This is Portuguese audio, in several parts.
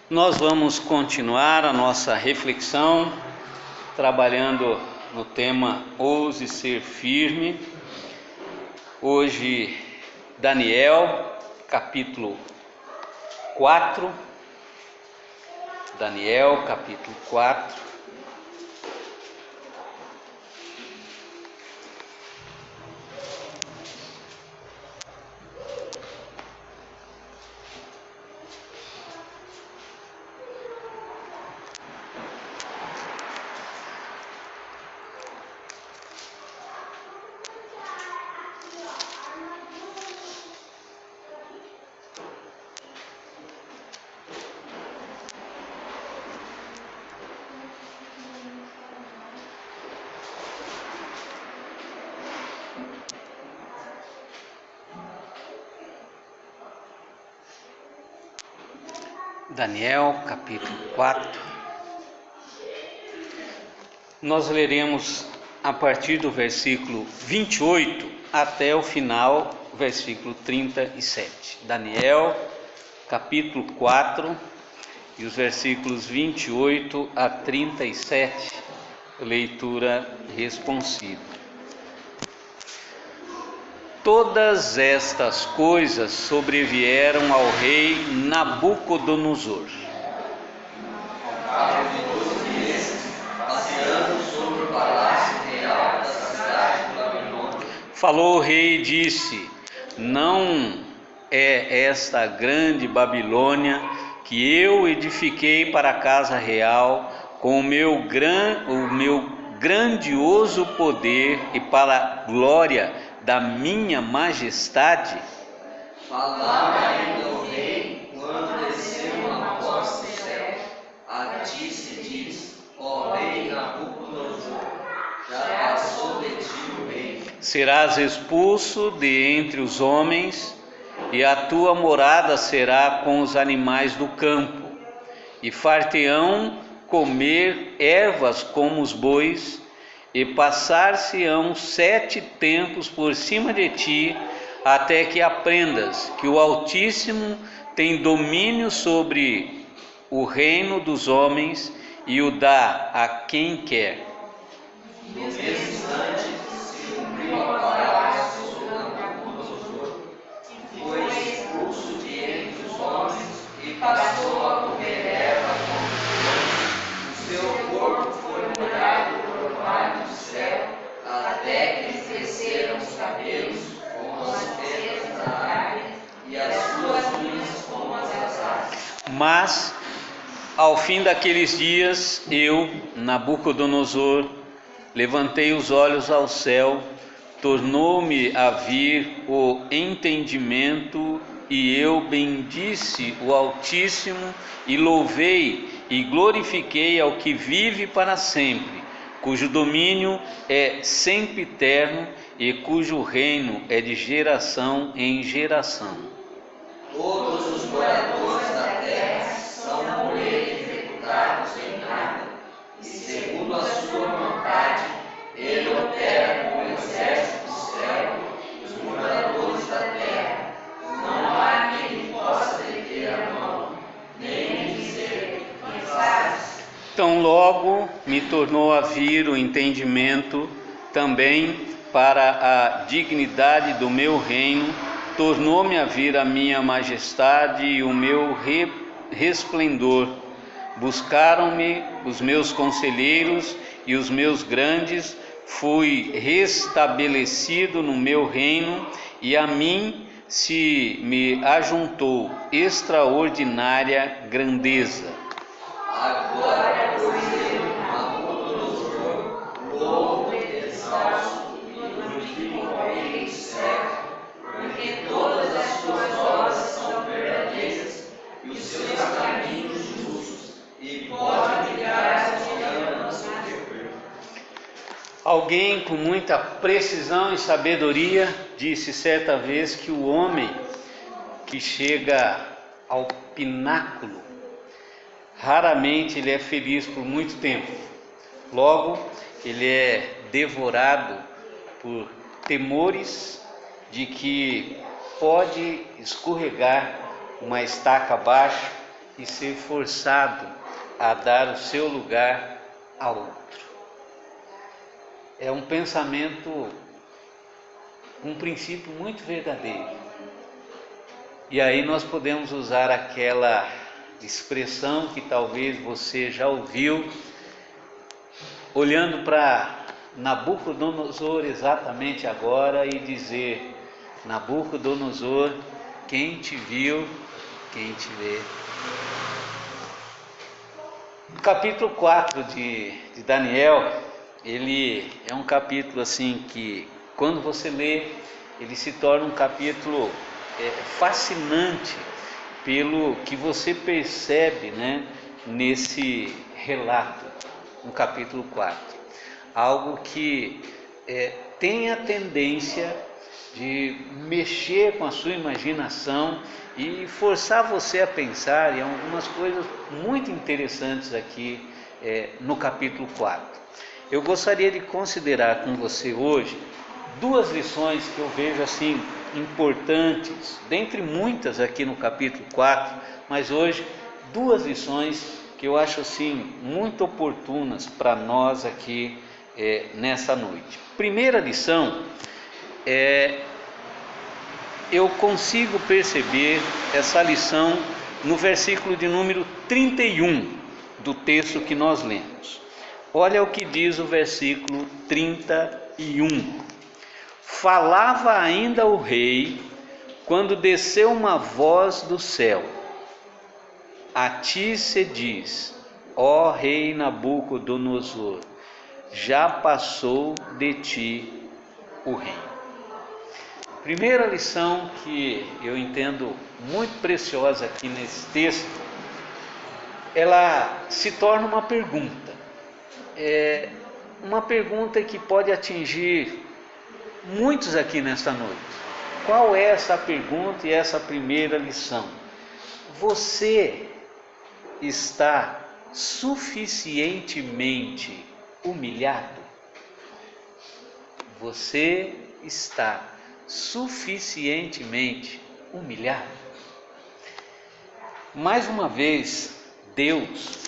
Nós vamos continuar a nossa reflexão, trabalhando no tema Ouse Ser Firme. Hoje, Daniel, capítulo 4. Daniel, capítulo 4. Daniel, capítulo 4. Nós leremos a partir do versículo 28 até o final, versículo 37. Daniel, capítulo 4, e os versículos 28 a 37, leitura responsiva. Todas estas coisas sobrevieram ao rei Nabucodonosor. Ao cabo de 12 meses, passeando sobre o palácio real da cidade de Babilônia. Falou o rei e disse: não é esta a grande Babilônia que eu edifiquei para a casa real com o meu grandioso poder e para a glória da minha majestade? Falava ainda o rei, quando desceu uma voz do céu. A ti se diz, ó rei Nabucodonosor, já passou de ti o reino. Serás expulso de entre os homens, e a tua morada será com os animais do campo, e far-te-ão comer ervas como os bois, e passar-se-ão 7 tempos por cima de ti, até que aprendas que o Altíssimo tem domínio sobre o reino dos homens e o dá a quem quer. No mesmo instante, se cumpriu a palavra sobre Nabucodonosor, que foi expulso de entre os homens e passou a comer erva como os bois. O seu corpo foi molhado por orvalho do céu, até que lhe cresceram os cabelos como as pedras da árvore e as suas unhas como as das árvores. Mas, ao fim daqueles dias, eu, Nabucodonosor, levantei os olhos ao céu, tornou-me a vir o entendimento, e eu bendisse o Altíssimo, e louvei e glorifiquei ao que vive para sempre, cujo domínio é sempiterno e cujo reino é de geração em geração. Todos os moradores da terra são por ele executados em nada, e segundo a sua vontade, ele opera com o exército do céu e os moradores da terra. Não há quem lhe possa deter a mão, nem lhe dizer: que fazes? Tão logo me tornou a vir o entendimento também para a dignidade do meu reino, tornou-me a vir a minha majestade e o meu resplendor. Buscaram-me os meus conselheiros e os meus grandes, fui restabelecido no meu reino, e a mim se me ajuntou extraordinária grandeza. Agora, pois eu, Nabucodonosor, louvo e exalço e glorifico ao Rei do céu, porque todas as suas obras são verdadeiras e os seus caminhos justos, e pode ligar aos que amam o seu governo. Alguém com muita precisão e sabedoria disse certa vez que o homem que chega ao pináculo, raramente ele é feliz por muito tempo. Logo, ele é devorado por temores de que pode escorregar uma estaca abaixo e ser forçado a dar o seu lugar a outro. É um pensamento, um princípio muito verdadeiro. E aí nós podemos usar aquela expressão que talvez você já ouviu, olhando para Nabucodonosor exatamente agora e dizer: Nabucodonosor, quem te viu, quem te vê. O capítulo 4 de Daniel, ele é um capítulo assim que, quando você lê, ele se torna um capítulo fascinante pelo que você percebe, né, nesse relato, no capítulo 4. Algo que tem a tendência de mexer com a sua imaginação e forçar você a pensar em algumas coisas muito interessantes aqui no capítulo 4. Eu gostaria de considerar com você hoje duas lições que eu vejo assim importantes, dentre muitas aqui no capítulo 4, mas hoje duas lições que eu acho assim muito oportunas para nós aqui nessa noite. Primeira lição eu consigo perceber essa lição no versículo de número 31 do texto que nós lemos. Olha o que diz o versículo 31. Falava ainda o rei, quando desceu uma voz do céu: a ti se diz, ó rei Nabucodonosor, já passou de ti o reino. Primeira lição que eu entendo muito preciosa aqui nesse texto, ela se torna uma pergunta. Uma pergunta que pode atingir muitos aqui nesta noite. Qual é essa pergunta e essa primeira lição? Você está suficientemente humilhado? Você está suficientemente humilhado? Mais uma vez, Deus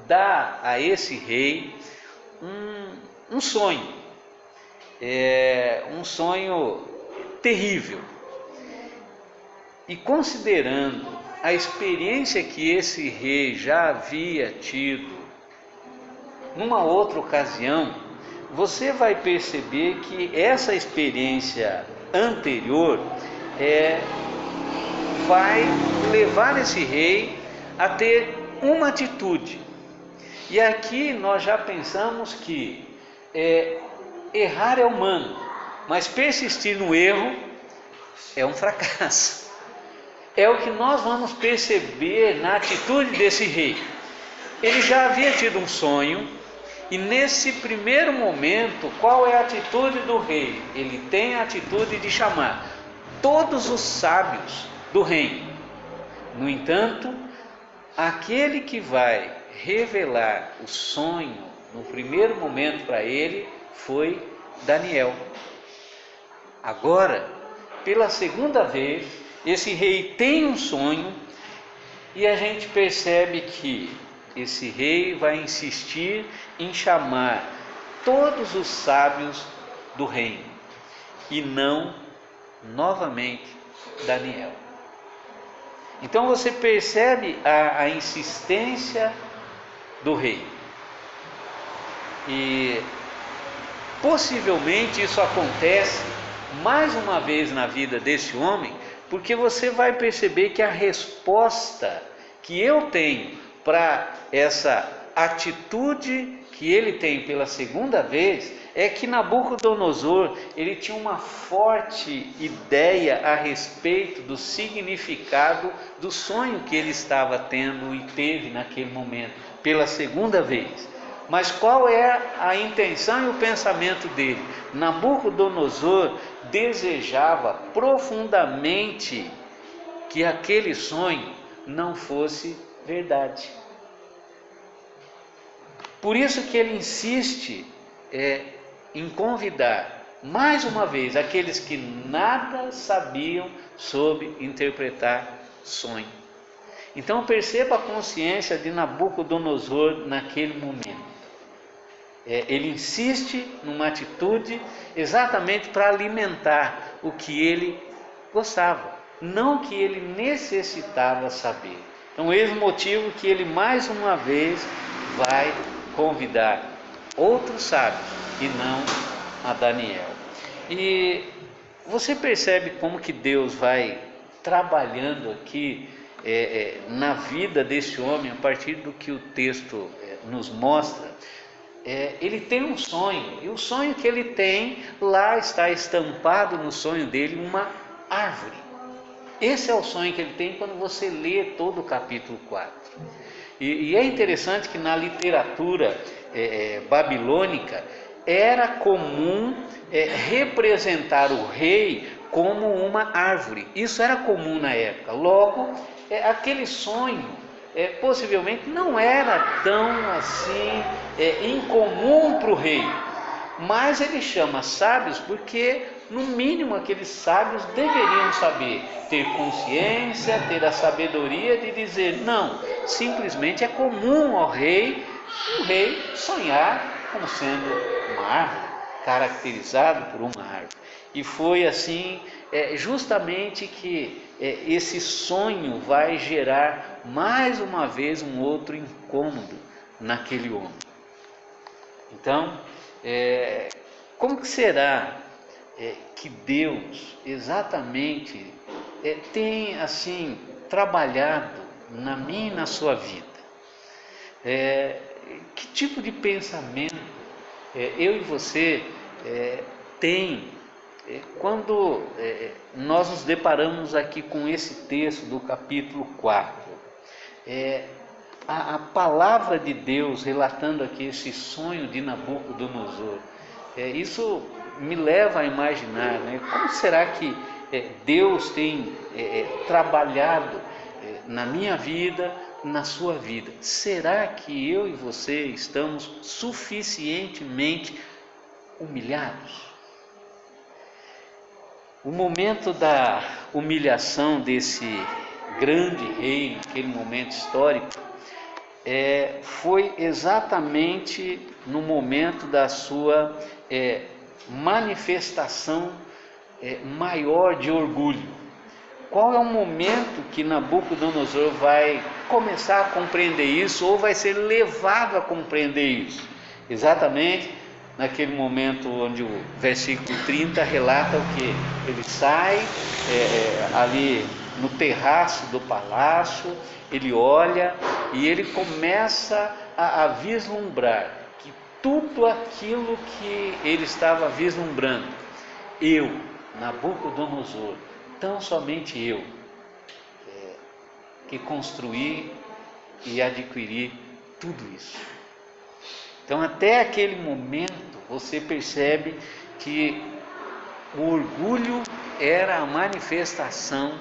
dá a esse rei um sonho, um sonho terrível. E considerando a experiência que esse rei já havia tido numa outra ocasião, você vai perceber que essa experiência anterior vai levar esse rei a ter uma atitude. E aqui nós já pensamos que errar é humano, mas persistir no erro é um fracasso. É o que nós vamos perceber na atitude desse rei. Ele já havia tido um sonho, e nesse primeiro momento, qual é a atitude do rei? Ele tem a atitude de chamar todos os sábios do reino. No entanto, aquele que vai revelar o sonho no primeiro momento para ele foi Daniel. Agora, pela segunda vez, esse rei tem um sonho, e a gente percebe que esse rei vai insistir em chamar todos os sábios do reino, e não novamente Daniel. Então você percebe a insistência do rei. E possivelmente isso acontece mais uma vez na vida desse homem, porque você vai perceber que a resposta que eu tenho para essa atitude que ele tem pela segunda vez é que Nabucodonosor, ele tinha uma forte ideia a respeito do significado do sonho que ele estava tendo e teve naquele momento, pela segunda vez. Mas qual é a intenção e o pensamento dele? Nabucodonosor desejava profundamente que aquele sonho não fosse verdade. Por isso que ele insiste em convidar mais uma vez aqueles que nada sabiam sobre interpretar sonho. Então perceba a consciência de Nabucodonosor naquele momento. Ele insiste numa atitude exatamente para alimentar o que ele gostava, não o que ele necessitava saber. Então eis o motivo que ele mais uma vez vai convidar outros sábios e não a Daniel. E você percebe como que Deus vai trabalhando aqui na vida desse homem, a partir do que o texto nos mostra. Ele tem um sonho, e o sonho que ele tem, lá está estampado no sonho dele uma árvore. Esse é o sonho que ele tem quando você lê todo o capítulo 4. E é interessante que na literatura babilônica era comum representar o rei como uma árvore. Isso era comum na época. Logo, aquele sonho possivelmente não era tão assim incomum para o rei, mas ele chama sábios porque no mínimo aqueles sábios deveriam saber, ter consciência, ter a sabedoria de dizer não, simplesmente é comum ao rei, o rei sonhar como sendo uma árvore, caracterizado por uma árvore. E foi assim justamente que esse sonho vai gerar mais uma vez um outro incômodo naquele homem. Então, como que será que Deus exatamente tem assim trabalhado na minha e na sua vida? Que tipo de pensamento eu e você tem quando nós nos deparamos aqui com esse texto do capítulo 4? A palavra de Deus relatando aqui esse sonho de Nabucodonosor, isso me leva a imaginar, como será que Deus tem trabalhado na minha vida, na sua vida? Será que eu e você estamos suficientemente humilhados? O momento da humilhação desse grande rei, naquele momento histórico, foi exatamente no momento da sua manifestação maior de orgulho. Qual é o momento que Nabucodonosor vai começar a compreender isso, ou vai ser levado a compreender isso? Exatamente naquele momento onde o versículo 30 relata o que? Ele sai ali no terraço do palácio, ele olha e ele começa a vislumbrar que tudo aquilo que ele estava vislumbrando, eu, Nabucodonosor, tão somente eu, que construí e adquiri tudo isso. Então até aquele momento você percebe que o orgulho era a manifestação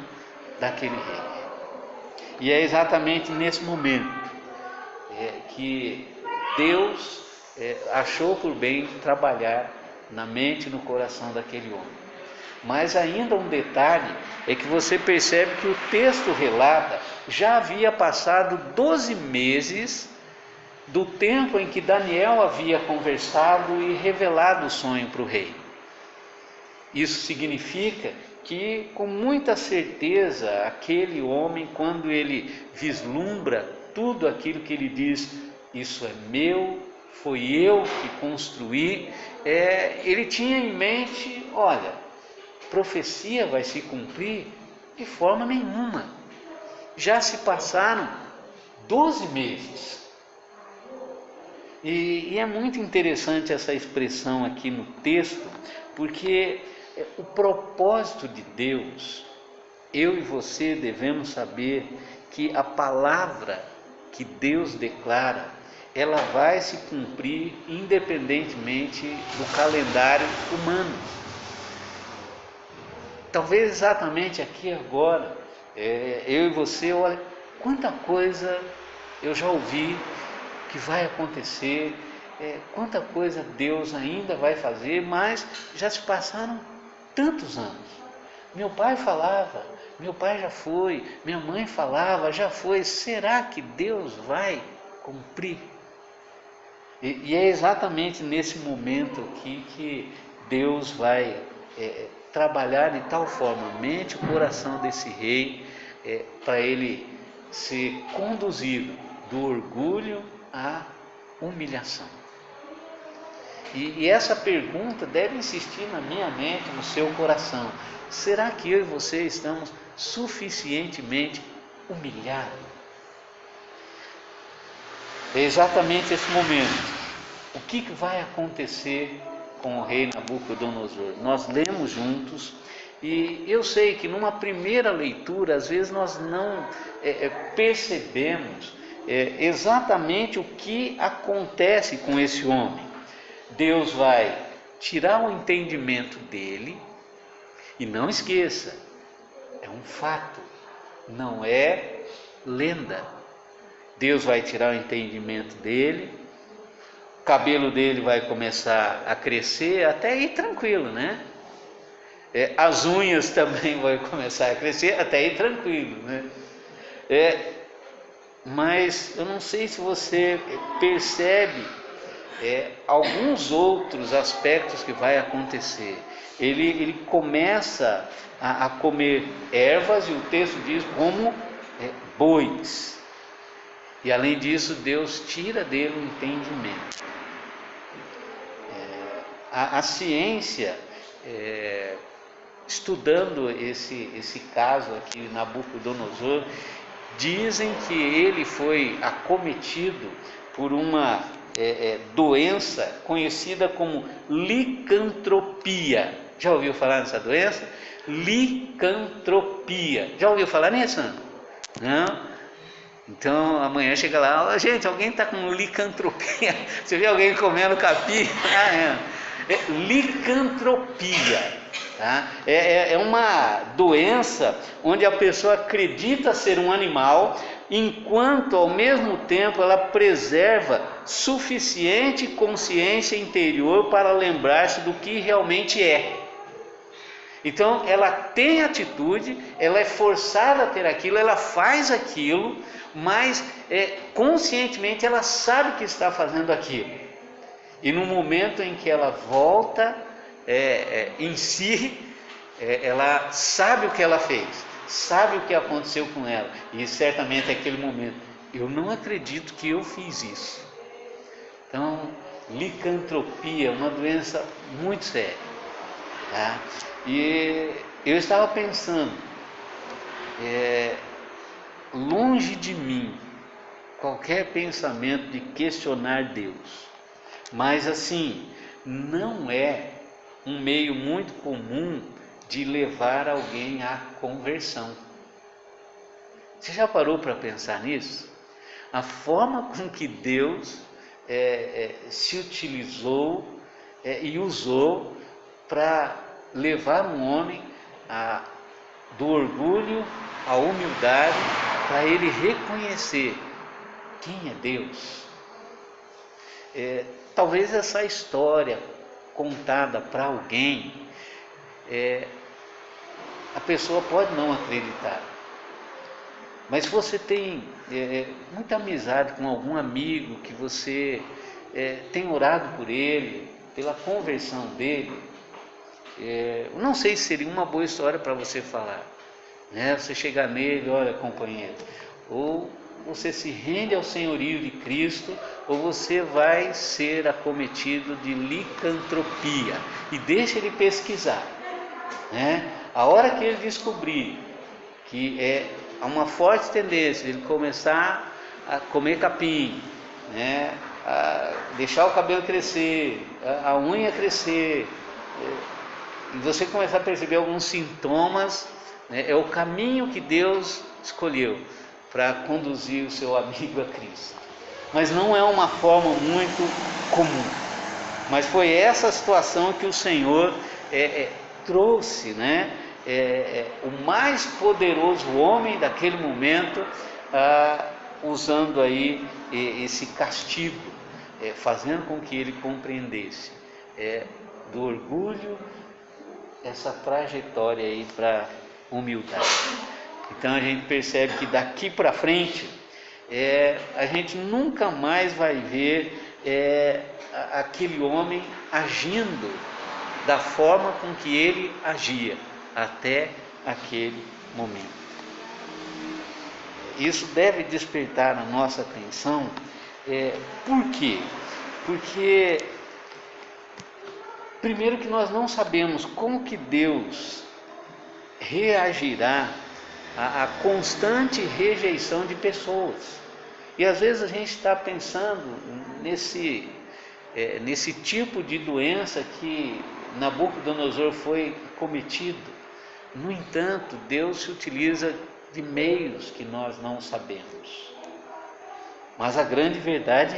daquele rei. E é exatamente nesse momento que Deus achou por bem trabalhar na mente e no coração daquele homem. Mas ainda um detalhe é que você percebe que o texto relata, já havia passado 12 meses do tempo em que Daniel havia conversado e revelado o sonho para o rei. Isso significa que, com muita certeza, aquele homem, quando ele vislumbra tudo aquilo que ele diz, isso é meu, foi eu que construí, ele tinha em mente, olha, profecia vai se cumprir? De forma nenhuma. Já se passaram 12 meses. E é muito interessante essa expressão aqui no texto, porque o propósito de Deus, eu e você devemos saber que a palavra que Deus declara, ela vai se cumprir independentemente do calendário humano. Talvez exatamente aqui agora, eu e você, olha, quanta coisa eu já ouvi que vai acontecer, quanta coisa Deus ainda vai fazer, mas já se passaram tantos anos. Meu pai falava Meu pai já foi, minha mãe falava, já foi. Será que Deus vai cumprir? E é exatamente nesse momento aqui que Deus vai trabalhar de tal forma a mente e o coração desse rei, para ele ser conduzido do orgulho à humilhação. E essa pergunta deve insistir na minha mente, no seu coração: será que eu e você estamos suficientemente humilhados? É exatamente esse momento. O que vai acontecer com o rei Nabucodonosor? Nós lemos juntos, e eu sei que numa primeira leitura, às vezes nós não percebemos exatamente o que acontece com esse homem. Deus vai tirar o entendimento dele, e não esqueça, é um fato, não é lenda. Deus vai tirar o entendimento dele, o cabelo dele vai começar a crescer, até aí tranquilo, né? As unhas também vão começar a crescer, até aí tranquilo, né? Mas eu não sei se você percebe alguns outros aspectos que vai acontecer. Ele começa a comer ervas, e o texto diz como bois. E além disso, Deus tira dele o entendimento. A ciência, estudando esse caso aqui, Nabucodonosor, dizem que ele foi acometido por uma doença conhecida como licantropia. Já ouviu falar nessa doença? Licantropia. Já ouviu falar nisso? Não? Então amanhã chega lá: gente, alguém está com licantropia? Você vê alguém comendo capim? Licantropia, tá? É uma doença onde a pessoa acredita ser um animal, enquanto ao mesmo tempo ela preserva suficiente consciência interior para lembrar-se do que realmente é. Então ela tem atitude, ela é forçada a ter aquilo, ela faz aquilo, mas conscientemente ela sabe que está fazendo aquilo. E no momento em que ela volta em si, ela sabe o que ela fez, sabe o que aconteceu com ela, e certamente é aquele momento: eu não acredito que eu fiz isso. Então, licantropia é uma doença muito séria, tá? E eu estava pensando, longe de mim qualquer pensamento de questionar Deus, mas assim, não é um meio muito comum de levar alguém à conversão. Você já parou para pensar nisso? A forma com que Deus se utilizou e usou para levar um homem do orgulho à humildade, para ele reconhecer quem é Deus. Talvez essa história contada para alguém, a pessoa pode não acreditar, mas se você tem muita amizade com algum amigo, que você tem orado por ele, pela conversão dele, eu não sei se seria uma boa história para você falar, né? Você chegar nele: olha, companheiro, ou você se rende ao senhorio de Cristo, ou você vai ser acometido de licantropia. E deixa ele pesquisar, né? A hora que ele descobrir que há uma forte tendência de ele começar a comer capim, né? A deixar o cabelo crescer, a unha crescer, e você começar a perceber alguns sintomas, né? É o caminho que Deus escolheu para conduzir o seu amigo a Cristo. Mas não é uma forma muito comum. Mas foi essa situação que o Senhor trouxe, né? O mais poderoso homem daquele momento, usando aí esse castigo, fazendo com que ele compreendesse do orgulho, essa trajetória aí para humildade. Então a gente percebe que daqui para frente a gente nunca mais vai ver aquele homem agindo da forma com que ele agia até aquele momento. Isso deve despertar a nossa atenção. Por quê? Porque primeiro que nós não sabemos como que Deus reagirá à constante rejeição de pessoas. E às vezes a gente está pensando nesse tipo de doença que Nabucodonosor foi cometido. No entanto, Deus se utiliza de meios que nós não sabemos. Mas a grande verdade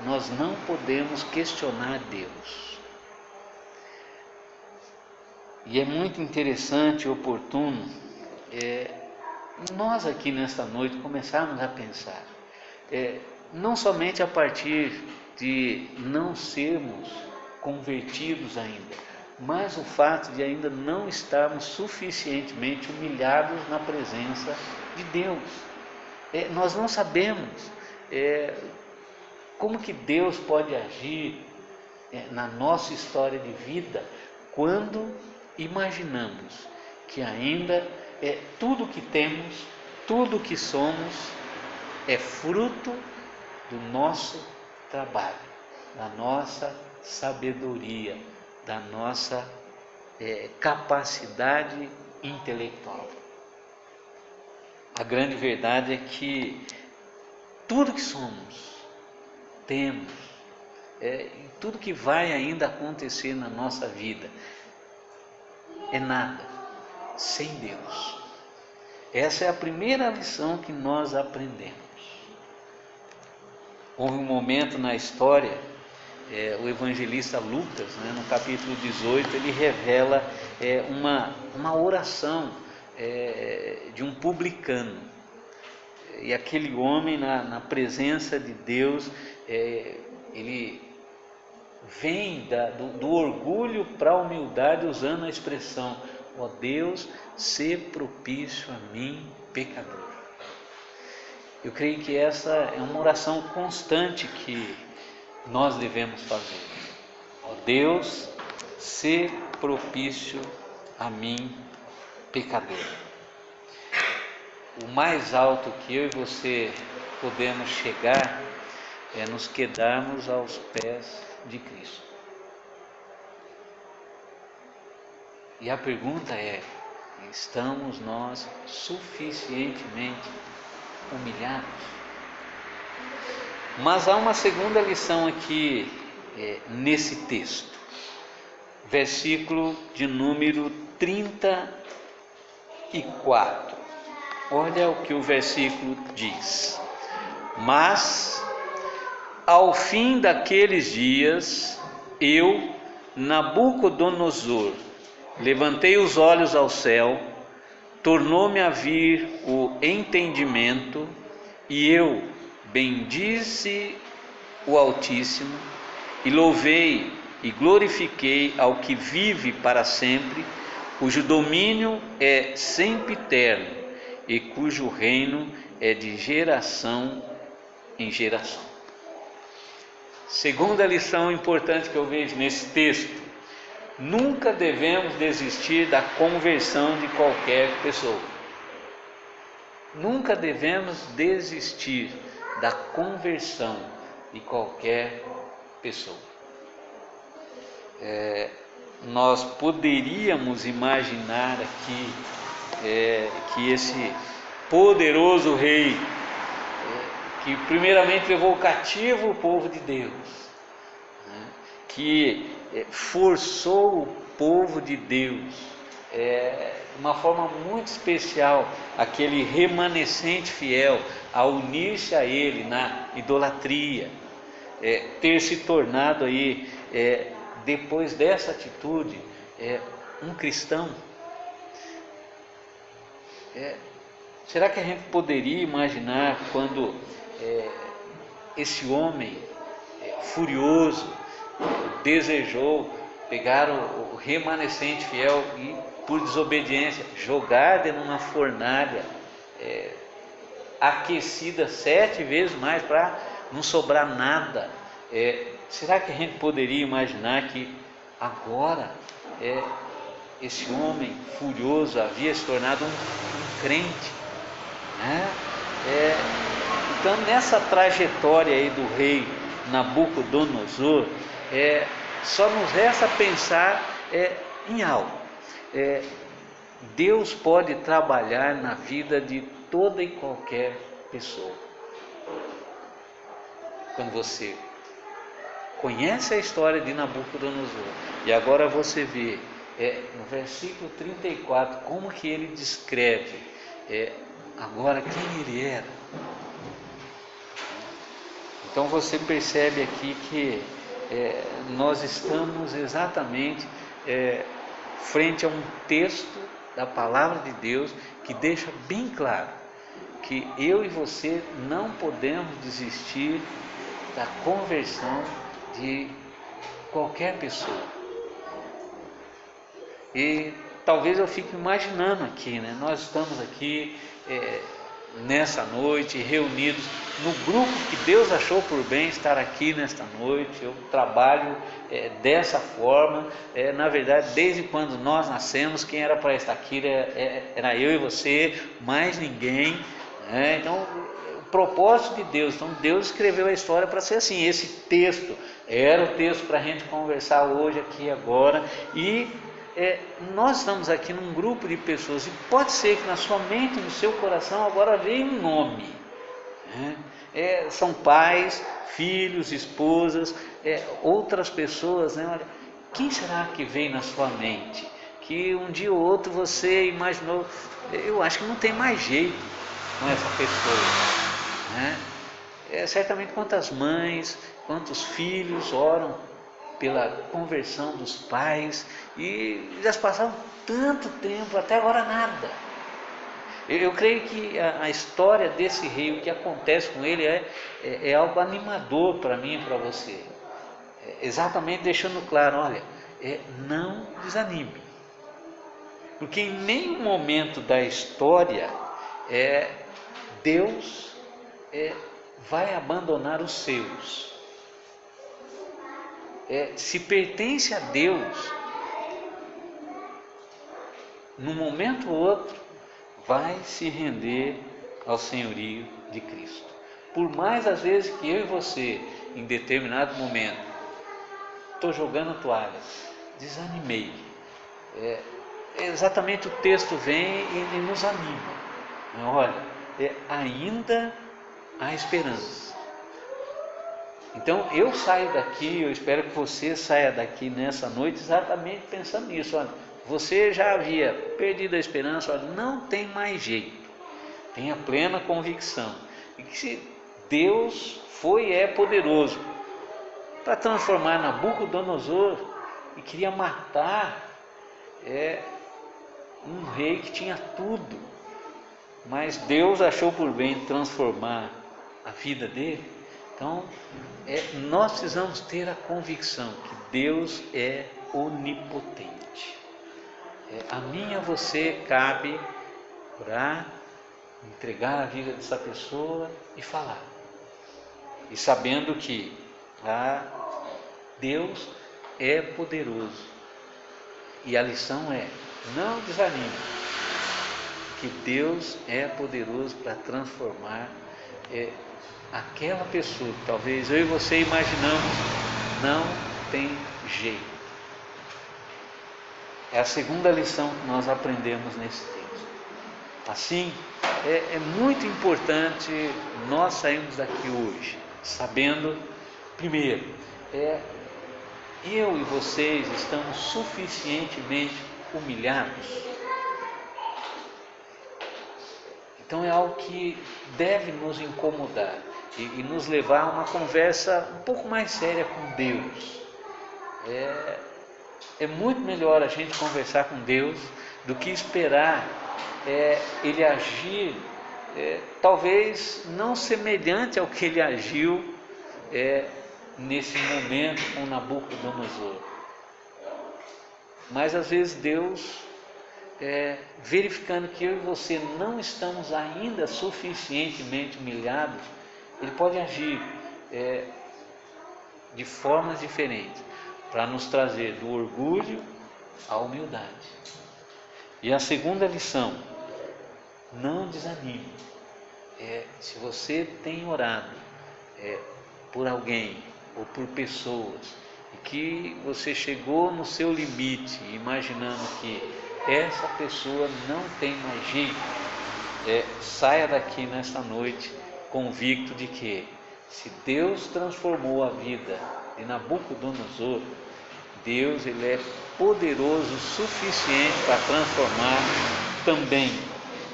nós não podemos questionar Deus. E é muito interessante e oportuno nós aqui nesta noite começarmos a pensar, não somente a partir de não sermos convertidos ainda, mas o fato de ainda não estarmos suficientemente humilhados na presença de Deus. Nós não sabemos como que Deus pode agir na nossa história de vida quando imaginamos que ainda tudo que temos, tudo que somos é fruto do nosso trabalho, da nossa sabedoria, da nossa capacidade intelectual. A grande verdade é que tudo que somos, temos, tudo que vai ainda acontecer na nossa vida, é nada sem Deus. Essa é a primeira lição que nós aprendemos. Houve um momento na história, o evangelista Lucas, no capítulo 18, ele revela uma oração de um publicano. E aquele homem, na presença de Deus, ele vem do orgulho para a humildade, usando a expressão: ó Deus, sê propício a mim, pecador. Eu creio que essa é uma oração constante que nós devemos fazer. Ó Deus, sê propício a mim, pecador. O mais alto que eu e você podemos chegar é nos quedarmos aos pés de Cristo. E a pergunta é: estamos nós suficientemente humilhados? Mas há uma segunda lição aqui nesse texto, versículo de número 34. Olha o que o versículo diz: mas ao fim daqueles dias, eu, Nabucodonosor, levantei os olhos ao céu, tornou-me a vir o entendimento, e eu bendize o Altíssimo, e louvei e glorifiquei ao que vive para sempre, cujo domínio é sempiterno e cujo reino é de geração em geração. Segunda lição importante que eu vejo nesse texto: nunca devemos desistir da conversão de qualquer pessoa. Nunca devemos desistir da conversão de qualquer pessoa. Nós poderíamos imaginar aqui que esse poderoso rei, que primeiramente levou cativo o povo de Deus, que forçou o povo de Deus, de uma forma muito especial, aquele remanescente fiel, a unir-se a ele na idolatria, ter se tornado aí, depois dessa atitude, um cristão. Será que a gente poderia imaginar quando esse homem furioso desejou pegaram o remanescente fiel e, por desobediência, jogaram dentro de uma fornalha aquecida 7 vezes mais para não sobrar nada. Será que a gente poderia imaginar que agora esse homem furioso havia se tornado um crente, né? Então, nessa trajetória aí do rei Nabucodonosor, só nos resta pensar em algo. Deus pode trabalhar na vida de toda e qualquer pessoa. Quando você conhece a história de Nabucodonosor e agora você vê no versículo 34 como que ele descreve agora quem ele era. Então você percebe aqui que nós estamos exatamente frente a um texto da palavra de Deus que deixa bem claro que eu e você não podemos desistir da conversão de qualquer pessoa. E talvez eu fique imaginando aqui, né? Nós estamos aqui nessa noite reunidos no grupo que Deus achou por bem estar aqui nesta noite. Eu trabalho dessa forma, na verdade desde quando nós nascemos, quem era para estar aqui era eu e você, mais ninguém, né? Então o propósito de Deus, então Deus escreveu a história para ser assim. Esse texto era o texto para a gente conversar hoje aqui agora, e nós estamos aqui num grupo de pessoas, e pode ser que na sua mente, no seu coração agora veja um nome, né? São pais, filhos, esposas, outras pessoas, né? Olha, quem será que veio na sua mente que um dia ou outro você imaginou, eu acho que não tem mais jeito com essa pessoa, né? Certamente quantas mães, quantos filhos oram pela conversão dos pais e já passaram tanto tempo, até agora nada. Eu creio que a história desse rei, o que acontece com ele é algo animador para mim e para você, exatamente deixando claro, olha, não desanime, porque em nenhum momento da história Deus vai abandonar os seus. Se pertence a Deus, num momento ou outro, vai se render ao senhorio de Cristo. Por mais às vezes que eu e você, em determinado momento, estou jogando a toalha, desanimei, exatamente o texto vem e nos anima. Olha, ainda há esperança. Então eu saio daqui, eu espero que você saia daqui nessa noite exatamente pensando nisso. Olha, você já havia perdido a esperança, olha, não tem mais jeito. Tenha plena convicção de que se Deus é poderoso para transformar Nabucodonosor, e queria matar um rei que tinha tudo, mas Deus achou por bem transformar a vida dele. Então nós precisamos ter a convicção que Deus é onipotente. A mim e a você cabe orar, entregar a vida dessa pessoa e falar, e sabendo que Deus é poderoso, e a lição é: não desanime, que Deus é poderoso para transformar aquela pessoa que talvez eu e você imaginamos não tem jeito. É a segunda lição que nós aprendemos nesse texto. Assim, é muito importante nós sairmos daqui hoje sabendo, primeiro, eu e vocês estamos suficientemente humilhados. Então é algo que deve nos incomodar e nos levar a uma conversa um pouco mais séria com Deus. É muito melhor a gente conversar com Deus do que esperar Ele agir, talvez não semelhante ao que Ele agiu nesse momento com Nabucodonosor. Mas às vezes Deus, verificando que eu e você não estamos ainda suficientemente humilhados, Ele pode agir de formas diferentes para nos trazer do orgulho à humildade. E a segunda lição: não desanime. Se você tem orado por alguém ou por pessoas e que você chegou no seu limite, imaginando que essa pessoa não tem mais jeito, saia daqui nesta noite convicto de que, se Deus transformou a vida de Nabucodonosor, Deus, Ele é poderoso o suficiente para transformar também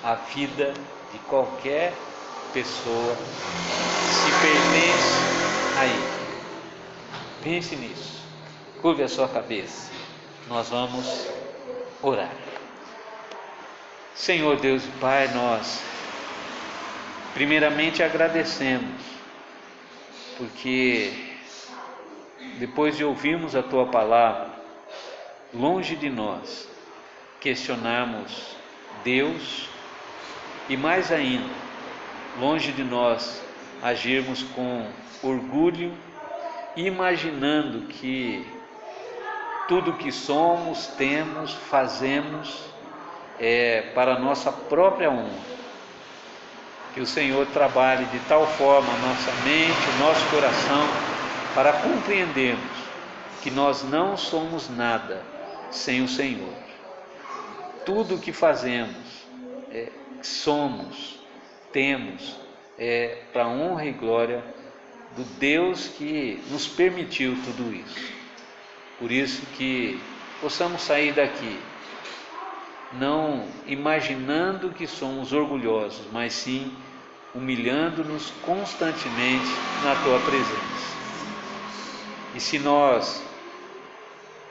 a vida de qualquer pessoa que se pertence a Ele. Pense nisso, curve a sua cabeça, nós vamos orar. Senhor Deus e Pai, nós primeiramente agradecemos, porque depois de ouvirmos a Tua palavra, longe de nós questionarmos Deus, e mais ainda, longe de nós agirmos com orgulho, imaginando que tudo que somos, temos, fazemos para a nossa própria honra. Que o Senhor trabalhe de tal forma a nossa mente, o nosso coração, para compreendermos que nós não somos nada sem o Senhor. Tudo o que fazemos, somos, temos, para a honra e glória do Deus que nos permitiu tudo isso. Por isso que possamos sair daqui não imaginando que somos orgulhosos, mas sim humilhando-nos constantemente na Tua presença. E se nós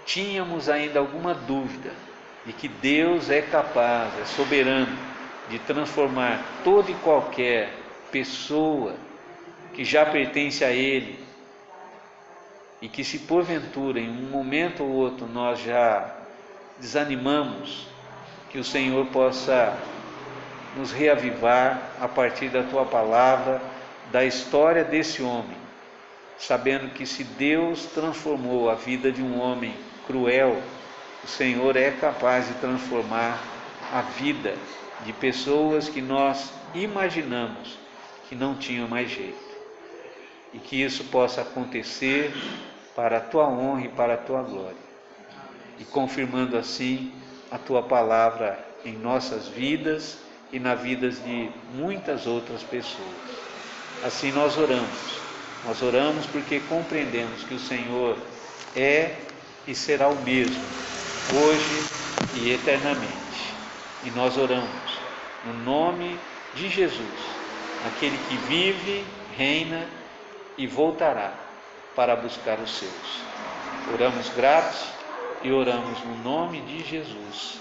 tínhamos ainda alguma dúvida de que Deus é capaz, é soberano, de transformar toda e qualquer pessoa que já pertence a Ele, e que se porventura em um momento ou outro nós já desanimamos, que o Senhor possa nos reavivar a partir da Tua palavra, da história desse homem, sabendo que se Deus transformou a vida de um homem cruel, o Senhor é capaz de transformar a vida de pessoas que nós imaginamos que não tinham mais jeito. E que isso possa acontecer para a Tua honra e para a Tua glória. E confirmando assim a Tua palavra em nossas vidas e na vidas de muitas outras pessoas. Assim nós oramos. Nós oramos porque compreendemos que o Senhor é e será o mesmo, hoje e eternamente. E nós oramos no nome de Jesus, aquele que vive, reina e voltará para buscar os seus. Oramos gratos e oramos no nome de Jesus.